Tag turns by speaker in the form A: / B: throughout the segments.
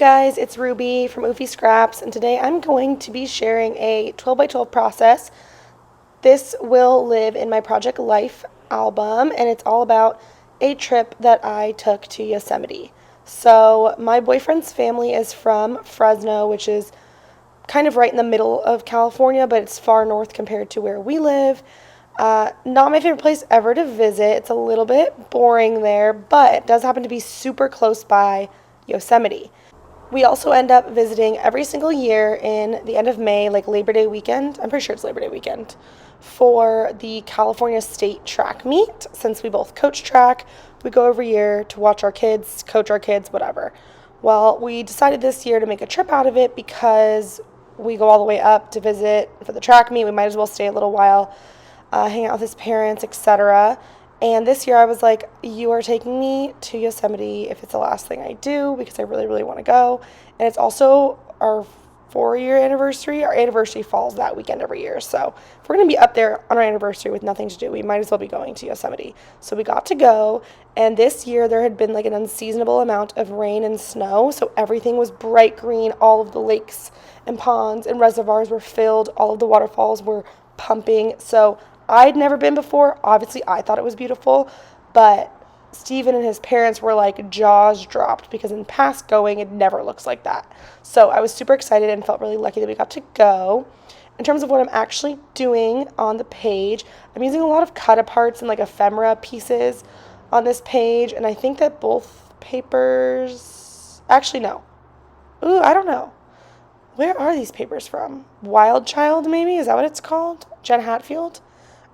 A: guys, it's Ruby from Oofy Scraps, and today I'm going to be sharing a 12 by 12 process. This will live in my Project Life album, and it's all about a trip that I took to Yosemite. So my boyfriend's family is from Fresno, which is kind of right in the middle of California, but it's far north compared to where we live. Not my favorite place ever to visit. It's a little bit boring there, but it does happen to be super close by Yosemite. We also end up visiting every single year in the end of May, like Labor Day weekend. I'm pretty sure it's Labor Day weekend for the California State track meet. Since we both coach track, we go every year to watch our kids, coach our kids, whatever. Well, we decided this year to make a trip out of it because we go all the way up to visit for the track meet. We might as well stay a little while, hang out with his parents, etc. And this year I was like, you are taking me to Yosemite if it's the last thing I do, because I really, really want to go. And it's also our 4-year anniversary. Our anniversary falls that weekend every year. So if we're going to be up there on our anniversary with nothing to do, we might as well be going to Yosemite. So we got to go. And this year there had been like an unseasonable amount of rain and snow. So everything was bright green. All of the lakes and ponds and reservoirs were filled. All of the waterfalls were pumping. So I'd never been before. Obviously, I thought it was beautiful, but Steven and his parents were like jaws dropped because in past going, it never looks like that. So I was super excited and felt really lucky that we got to go. In terms of what I'm actually doing on the page, I'm using a lot of cut-aparts and like ephemera pieces on this page, and I think that both papers... Actually, no. Ooh, I don't know. Where are these papers from? Wild Child, maybe? Is that what it's called? Jen Hatfield?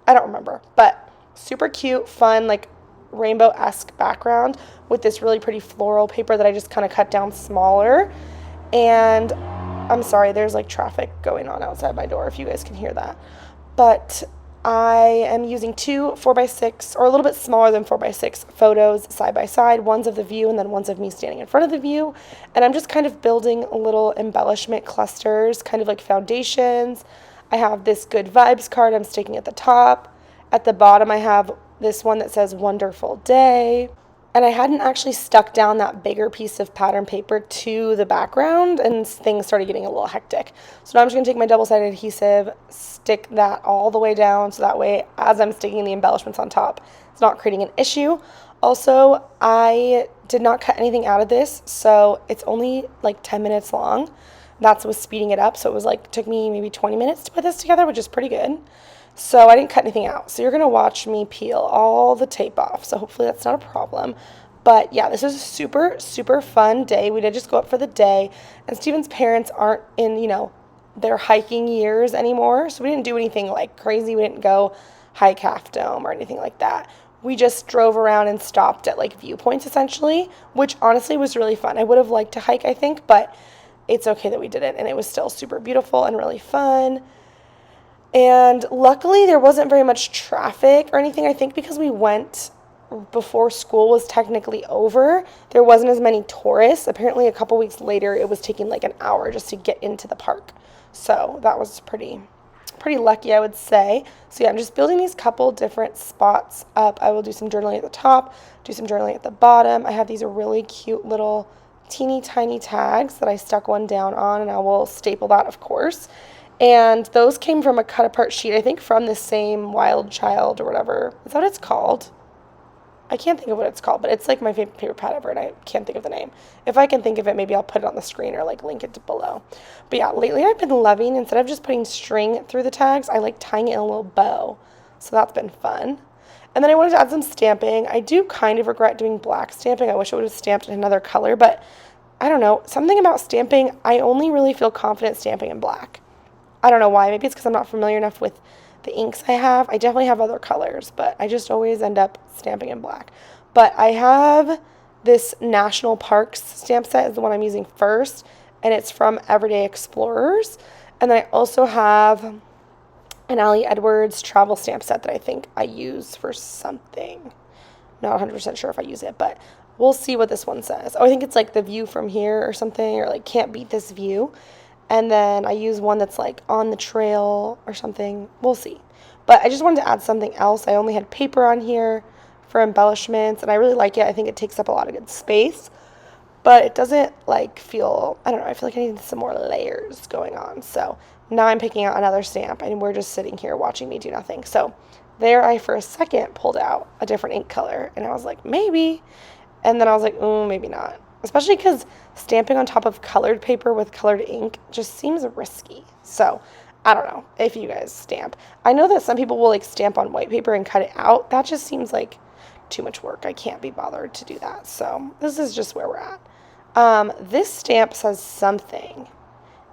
A: I don't remember, but super cute, fun, like rainbow-esque background with this really pretty floral paper that I just kind of cut down smaller. And I'm sorry, there's like traffic going on outside my door if you guys can hear that. But I am using two 4x6, or a little bit smaller than 4x6 photos side by side, one's of the view and then one's of me standing in front of the view. And I'm just kind of building little embellishment clusters, kind of like foundations. I have this Good Vibes card I'm sticking at the top. At the bottom, I have this one that says Wonderful Day. And I hadn't actually stuck down that bigger piece of pattern paper to the background, and things started getting a little hectic. So now I'm just going to take my double-sided adhesive, stick that all the way down, so that way, as I'm sticking the embellishments on top, it's not creating an issue. Also, I did not cut anything out of this, so it's only like 10 minutes long. That's with speeding it up, so it was like, took me maybe 20 minutes to put this together, which is pretty good. So I didn't cut anything out. So you're going to watch me peel all the tape off, so hopefully that's not a problem. But yeah, this was a super, super fun day. We did just go up for the day, and Steven's parents aren't in, their hiking years anymore, so we didn't do anything like crazy. We didn't go hike Half Dome or anything like that. We just drove around and stopped at like viewpoints essentially, which honestly was really fun. I would have liked to hike, I think, but it's okay that we did it, and it was still super beautiful and really fun. And luckily, there wasn't very much traffic or anything. I think because we went before school was technically over, there wasn't as many tourists. Apparently, a couple weeks later, it was taking like an hour just to get into the park. So that was pretty lucky, I would say. So yeah, I'm just building these couple different spots up. I will do some journaling at the top, do some journaling at the bottom. I have these really cute little teeny tiny tags that I stuck one down on, and I will staple that, of course. And those came from a cut apart sheet, I think from the same Wild Child or whatever. Is that what it's called? I can't think of what it's called, but it's like my favorite paper pad ever, and I can't think of the name. If I can think of it, maybe I'll put it on the screen or like link it below. But yeah, lately I've been loving, instead of just putting string through the tags, I like tying it in a little bow. So that's been fun. And then I wanted to add some stamping. I do kind of regret doing black stamping. I wish I would have stamped in another color, but I don't know. Something about stamping, I only really feel confident stamping in black. I don't know why. Maybe it's because I'm not familiar enough with the inks I have. I definitely have other colors, but I just always end up stamping in black. But I have this National Parks stamp set is the one I'm using first, and it's from Everyday Explorers. And then I also have an Allie Edwards travel stamp set that I think I use for something. Not 100% sure if I use it, but we'll see what this one says. Oh, I think it's like the view from here or something, or like can't beat this view. And then I use one that's like on the trail or something. We'll see. But I just wanted to add something else. I only had paper on here for embellishments, and I really like it. I think it takes up a lot of good space. but it doesn't like feel, I don't know, I feel like I need some more layers going on. So now I'm picking out another stamp and we're just sitting here watching me do nothing. So there I for a second pulled out a different ink color and I was like, maybe. And then I was like, maybe not. Especially because stamping on top of colored paper with colored ink just seems risky. So I don't know if you guys stamp. I know that some people will like stamp on white paper and cut it out. That just seems like too much work. I can't be bothered to do that. So this is just where we're at. This stamp says something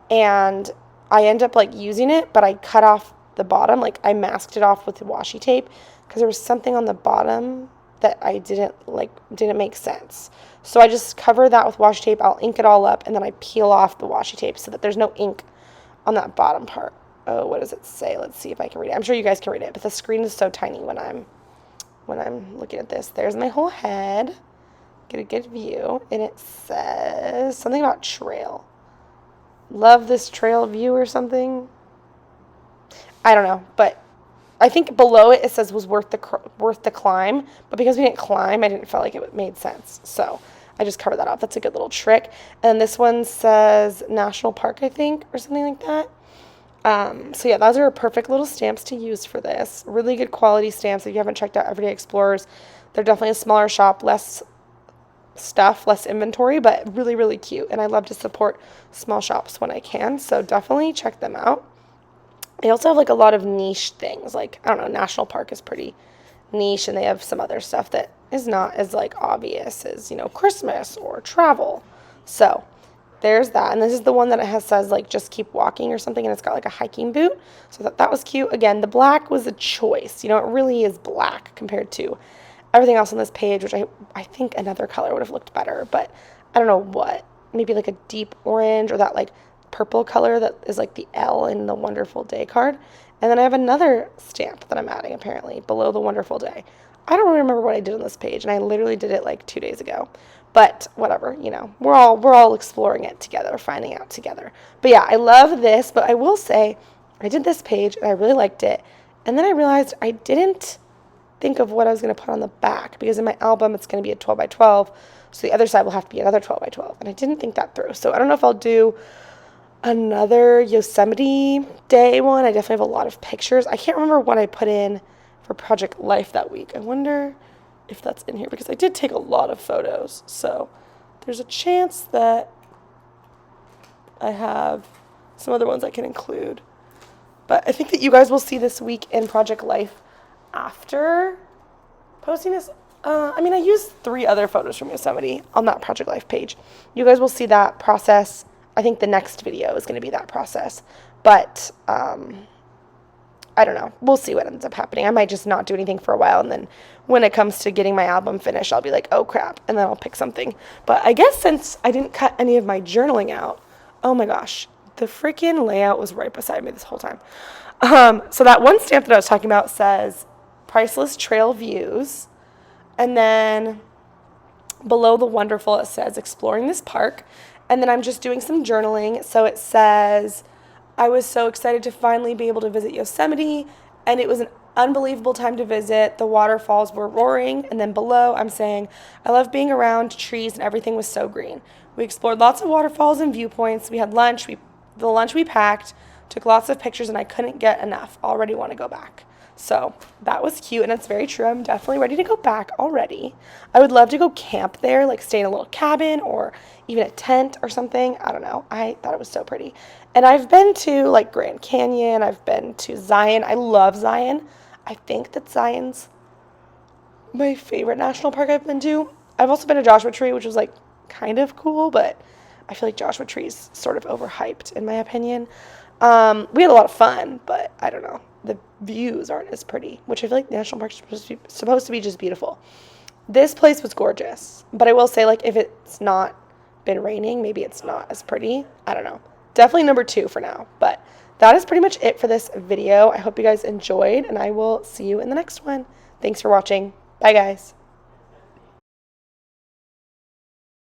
A: and I end up like using it, but I cut off the bottom. Like I masked it off with the washi tape because there was something on the bottom that I didn't make sense. So I just cover that with washi tape. I'll ink it all up and then I peel off the washi tape so that there's no ink on that bottom part. Oh, what does it say? Let's see if I can read it. I'm sure you guys can read it, but the screen is so tiny when I'm looking at this. There's my whole head. Get a good view. And it says something about trail. Love this trail view or something. I don't know, but I think below it says was worth the climb, but because we didn't climb, I didn't feel like it made sense. So I just covered that off. That's a good little trick. And this one says National Park, I think, or something like that. So yeah, those are perfect little stamps to use for this. Really good quality stamps. If you haven't checked out Everyday Explorers, they're definitely a smaller shop, less stuff, less inventory, but really, really cute. And I love to support small shops when I can. So definitely check them out. They also have like a lot of niche things. Like, I don't know, National Park is pretty niche and they have some other stuff that is not as like obvious as, you know, Christmas or travel. So there's that. And this is the one that it says like just keep walking or something, and it's got like a hiking boot. So I thought that was cute. Again, the black was a choice. You know, it really is black compared to everything else on this page, which I think another color would have looked better, but I don't know what. Maybe like a deep orange or that like purple color that is like the L in the Wonderful Day card. And then I have another stamp that I'm adding apparently below the Wonderful Day. I don't really remember what I did on this page, and I literally did it like 2 days ago. But whatever, you know, we're all exploring it together, finding out together. But yeah, I love this, but I will say I did this page and I really liked it. And then I realized I didn't think of what I was going to put on the back, because in my album it's going to be a 12 by 12. So the other side will have to be another 12 by 12. And I didn't think that through. So I don't know if I'll do another Yosemite Day one. I definitely have a lot of pictures. I can't remember what I put in for Project Life that week. I wonder if that's in here, because I did take a lot of photos. So there's a chance that I have some other ones I can include. But I think that you guys will see this week in Project Life after posting this. I used 3 other photos from Yosemite on that Project Life page. You guys will see that process. I think the next video is going to be that process. But I don't know. We'll see what ends up happening. I might just not do anything for a while, and then when it comes to getting my album finished, I'll be like, oh crap, and then I'll pick something. But I guess since I didn't cut any of my journaling out, oh my gosh, the freaking layout was right beside me this whole time. So that one stamp that I was talking about says Priceless Trail Views, and then below the Wonderful it says Exploring This Park, and then I'm just doing some journaling. So it says, I was so excited to finally be able to visit Yosemite, and it was an unbelievable time to visit. The waterfalls were roaring. And then below I'm saying, I love being around trees and everything was so green. We explored lots of waterfalls and viewpoints. We had lunch. The lunch we packed, took lots of pictures, and I couldn't get enough. Already want to go back. So that was cute, and it's very true. I'm definitely ready to go back already. I would love to go camp there, like stay in a little cabin or even a tent or something. I don't know. I thought it was so pretty. And I've been to like Grand Canyon. I've been to Zion. I love Zion. I think that Zion's my favorite national park I've been to. I've also been to Joshua Tree, which was like kind of cool, but I feel like Joshua Tree is sort of overhyped in my opinion. We had a lot of fun, but I don't know. The views aren't as pretty, which I feel like the national park is supposed to be just beautiful. This place was gorgeous, but I will say, like, if it's not been raining, maybe it's not as pretty. I don't know. Definitely number 2 for now, but that is pretty much it for this video. I hope you guys enjoyed, and I will see you in the next one. Thanks for watching. Bye, guys.